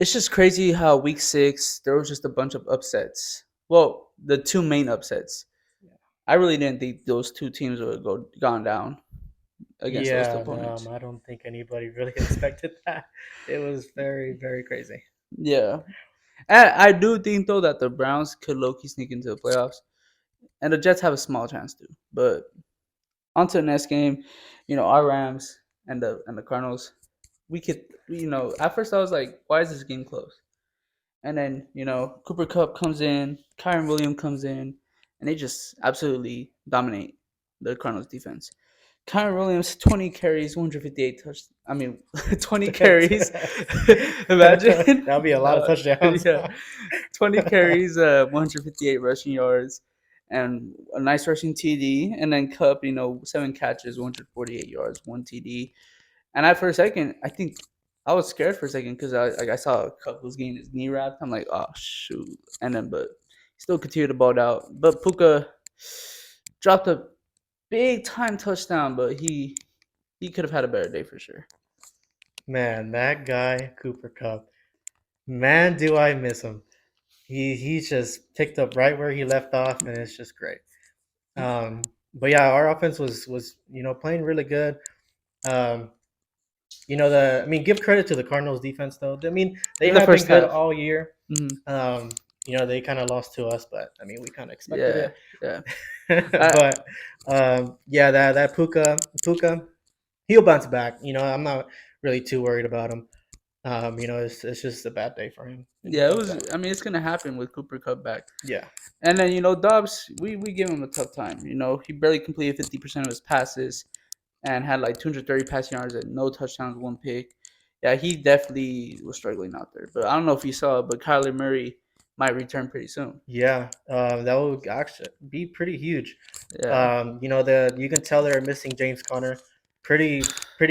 it's just crazy how week 6 there was just a bunch of upsets. Well, the two main upsets. I really didn't think those two teams would have gone down against those two Yeah, opponents. I don't think anybody really expected that. It was very, very crazy. Yeah, I do think though that the Browns could low key sneak into the playoffs, and the Jets have a small chance to. But on to the next game, our Rams and the Cardinals. We could, at first I was like, why is this game close? And then Cooper Cup comes in, Kyron Williams comes in, and they just absolutely dominate the Cardinals defense. Kyron Williams, 20 carries, 158 touch. I mean, 20 carries. Imagine. That'll be a lot of touchdowns. Yeah, 20 carries, 158 rushing yards, and a nice rushing TD. And then Cup, 7 catches, 148 yards, 1 TD. And for a second, I think I was scared for a second because I saw Cup was getting his knee wrapped. I'm like, oh shoot! And then, but still continued to ball out. But Puka dropped a big time touchdown, but he could have had a better day for sure. Man, that guy, Cooper Cup, man, do I miss him. He just picked up right where he left off, and it's just great. But yeah, our offense was playing really good. Um, I mean, give credit to the Cardinals defense though. I mean, they In the have been first good half. all year. Mm-hmm. They kind of lost to us, but I mean, we kind of expected Yeah, it. yeah. I, But yeah, that Puka, he'll bounce back. I'm not really too worried about him. It's just a bad day for him, and he yeah, it comes was. back. I mean, it's gonna happen with Cooper Cup back. Yeah, And then Dobbs, we give him a tough time. He barely completed 50% of his passes and had like 230 passing yards and no touchdowns, one pick. Yeah, he definitely was struggling out there. But I don't know if you saw it, but Kyler Murray might return pretty soon. yeah, that would actually be pretty huge. Yeah. You can tell they're missing James Conner pretty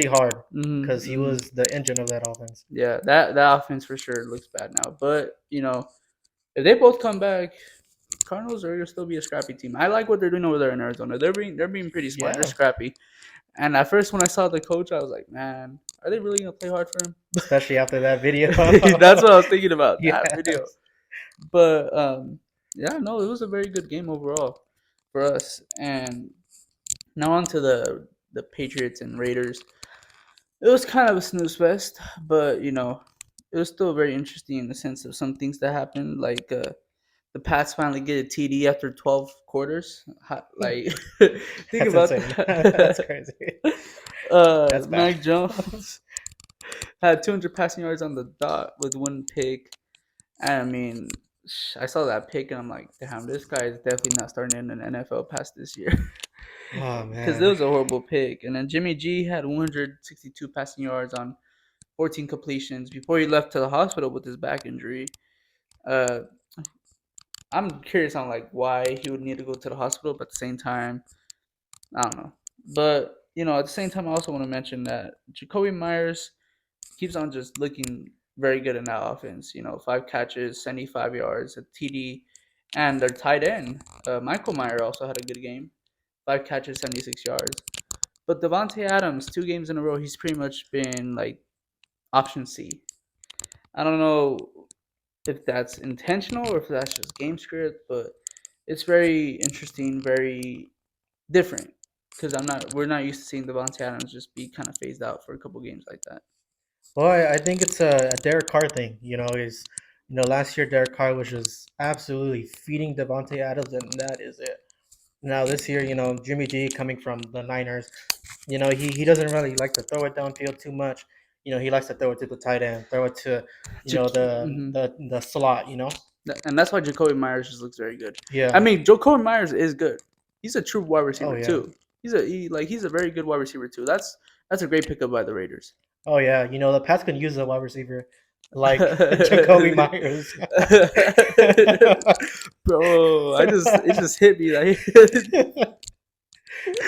hard because he Mm-hmm. was the engine of that offense. Yeah, that offense for sure looks bad now. But if they both come back, Cardinals are gonna still be a scrappy team. I like what they're doing over there in Arizona. They're being pretty smart. They're Yeah, scrappy. And at first, when I saw the coach, I was like, man, are they really gonna play hard for him? especially after that video. That's what I was thinking about that video. Yes. But yeah, no, it was a very good game overall for us. And now on to the Patriots and Raiders. It was kind of a snooze fest, but it was still very interesting in the sense of some things that happened, like the Pats finally get a TD after 12 quarters. Like, think That's about insane. That's that. crazy. That's bad. Mac Jones had 200 passing yards on the dot with one pick. And I mean, I saw that pick and I'm like, damn, this guy is definitely not starting in an NFL past this year. Oh Because it man. was a horrible pick. And then Jimmy G had 162 passing yards on 14 completions before he left to the hospital with his back injury. Uh, I'm curious on like why he would need to go to the hospital, but at the same time, I don't know. But at the same time, I also want to mention that Jacoby Myers keeps on just looking very good in that offense. 5 catches, 75 yards, a TD, and their tight end, Michael Meyer, also had a good game. 5 catches, 76 yards. But Devontae Adams, 2 games in a row, he's pretty much been like option C. I don't know if that's intentional or if that's just game script, but it's very interesting, very different because we're not used to seeing Devontae Adams just be kind of phased out for a couple games like that. Well, I think it's a Derek Carr thing. Last year Derek Carr was just absolutely feeding Devontae Adams, and that is it. Now this year, Jimmy G coming from the Niners, he doesn't really like to throw it downfield too much. He likes to throw it to the tight end, throw it to, Mhm. the slot. And that's why Jacoby Myers just looks very good. I Yeah. mean, Jacoby Myers is good. He's a true wide Oh receiver yeah. too. He's a very good wide receiver too. That's a great pickup by the Raiders. Oh yeah. The Pats can use a wide receiver like Jacoby Myers. Bro, it just hit me like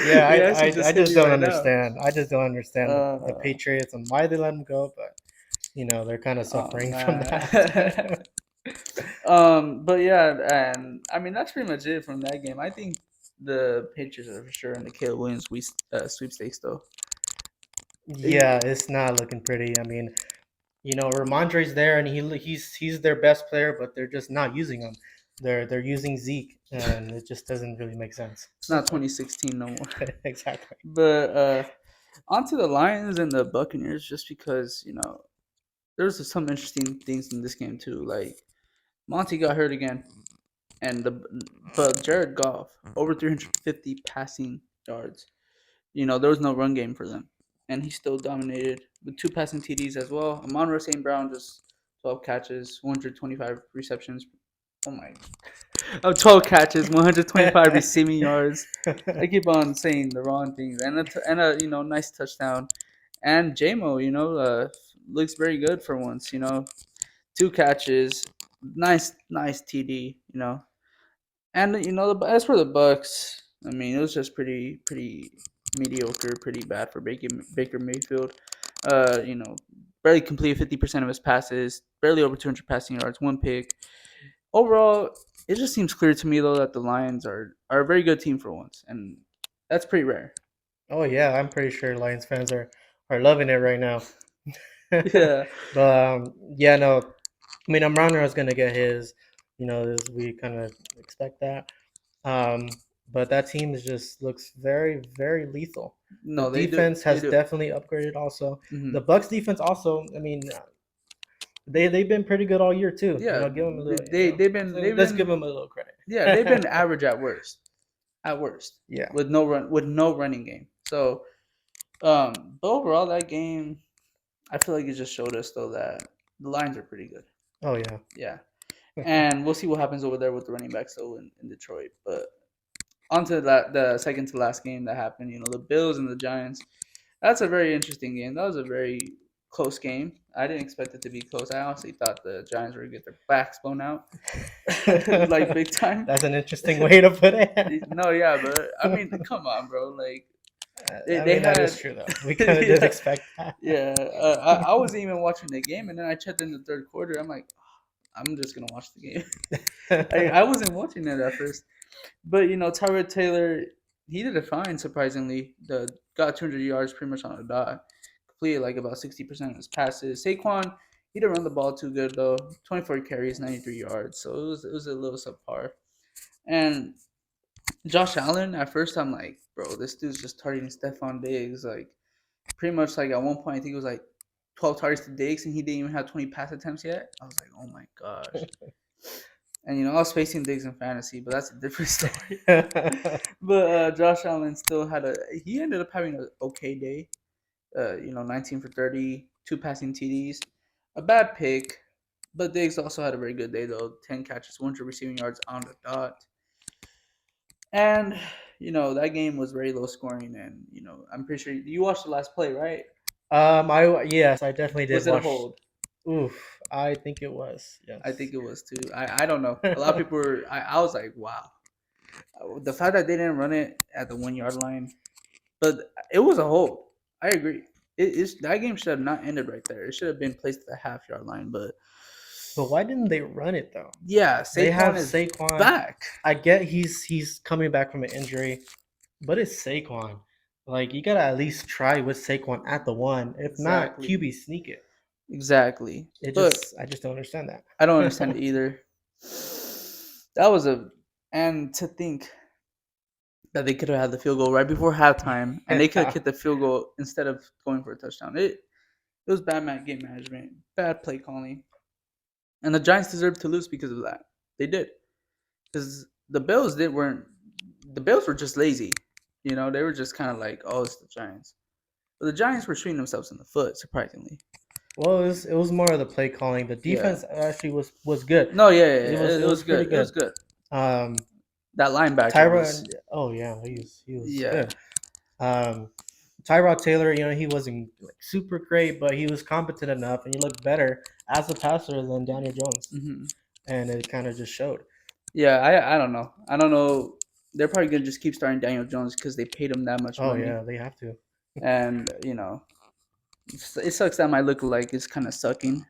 Yeah, it actually I just hit just me don't right now. understand. I just don't understand the Uh, Patriots and why they let him go, but they're kind of oh suffering from man. that. But yeah, and I mean that's pretty much it from that game. I think the Patriots are for sure in the Caleb Williams sweepstakes though. Yeah, it's not looking pretty. I mean, You know, Ramondre's there, and he's their best player, but they're just not using him. They're using Zeke, and it just doesn't really make sense. It's not 2016 no more. Exactly. But onto the Lions and the Buccaneers, just because there's some interesting things in this game too. Like Monty got hurt again, and but Jared Goff over 350 passing yards. There was no run game for them, and he still dominated with two passing TDs as well. Amon-Ra St. Brown just 12 catches, 125 receptions. Oh my! 12 catches, 125 receiving yards. I keep on saying the wrong things, and a nice touchdown. And JMO, looks very good for once. Two catches, nice TD. And as for the Bucks, I mean, it was just pretty mediocre, pretty bad for Baker Mayfield. Barely completed 50% of his passes, barely over 200 passing yards, one pick. Overall, it just seems clear to me though that the Lions are a very good team for once, and that's pretty rare. Oh yeah, I'm pretty sure Lions fans are loving it right now. Yeah, But yeah, no, I mean, Amran is gonna get his. You know, we kind of expect that. But that team is just looks very, very lethal. The no, they do, defense they has do. definitely upgraded. Also, Hmm. the Bucks defense also. I mean, they've been pretty good all year too. You Yeah, know, give them a little. You they know, they've been they've let's give been them a little yeah they've been credit. average at worst Yeah. with no running game. So but overall that game, I feel like it just showed us though that the Lions are pretty good. Oh yeah. Yeah, and we'll see what happens over there with the running backs though in Detroit. But on to the second to last game that happened. The Bills and the Giants. That's a very interesting game. That was a very close game. I didn't expect it to be close. I honestly thought the Giants were gonna get their backs blown out, like big time. That's an interesting way to put it. No, yeah, but I mean, come on, bro. Like they I they mean, that is had, true though. We kind of did yeah, expect that. yeah. I wasn't even watching the game, and then I checked in the third quarter. I'm like, I'm just gonna watch the game. I wasn't watching it at first, but Tyrod Taylor, he did it fine. Surprisingly, got 200 yards pretty much on a dot. Completed like about 60% of his passes. Saquon, he didn't run the ball too good though. 24 carries, 93 yards. So it was a little subpar. And Josh Allen, at first I'm like, bro, this dude's just targeting Stephon Diggs. Like pretty much like at one point I think it was like 12 targets to Diggs and he didn't even have 20 pass attempts yet. I was like, oh my gosh. And I was facing Diggs in fantasy, but that's a different story. But Josh Allen still he ended up having an okay day. 19 for 30, two passing TDs, a bad pick. But Diggs also had a very good day though. 10 catches, 100 receiving yards on the dot. And that game was very low scoring, and I'm pretty sure you watched the last play, right? I yes, I definitely did Was it a watch. hold? Oof, I think it was. I Yes. think it was too. I don't know. A lot of people were. I was like, wow. The fact that they didn't run it at the 1 yard line, but it was a hold. I agree. That game should have not ended right there. It should have been placed at the half-yard line. But But why didn't they run it though? yeah, They have Saquon is Saquon. back. I get he's coming back from an injury, but it's Saquon. Like you gotta at least try with Saquon at the one. If not, Exactly. QB sneak it. Exactly. It But just I just don't understand I don't understand that. it either. That was and to think that they could have had the field goal right before halftime, and they could have Yeah. kicked the field goal instead of going for a touchdown. It was bad game management, bad play calling, and the Giants deserved to lose because of that. They did, because the Bills were just lazy. They were just kind of like, oh, it's the Giants, but the Giants were shooting themselves in the foot, surprisingly. Well, it was more of the play calling. The Yeah. defense actually was good. No, yeah, yeah, It yeah. was It it was was pretty good. It was good. good. Um, That linebacker was, Tyron, oh yeah, he was yeah. good. Um, Tyrod Taylor, he wasn't like super great, but he was competent enough, and he looked better as a passer than Daniel Jones, Hmm. and it kind of just showed. Yeah, I don't know. I don't know. They're probably gonna just keep starting Daniel Jones because they paid him that much Oh money, yeah, they have to. and it sucks that my look like is kind of sucking.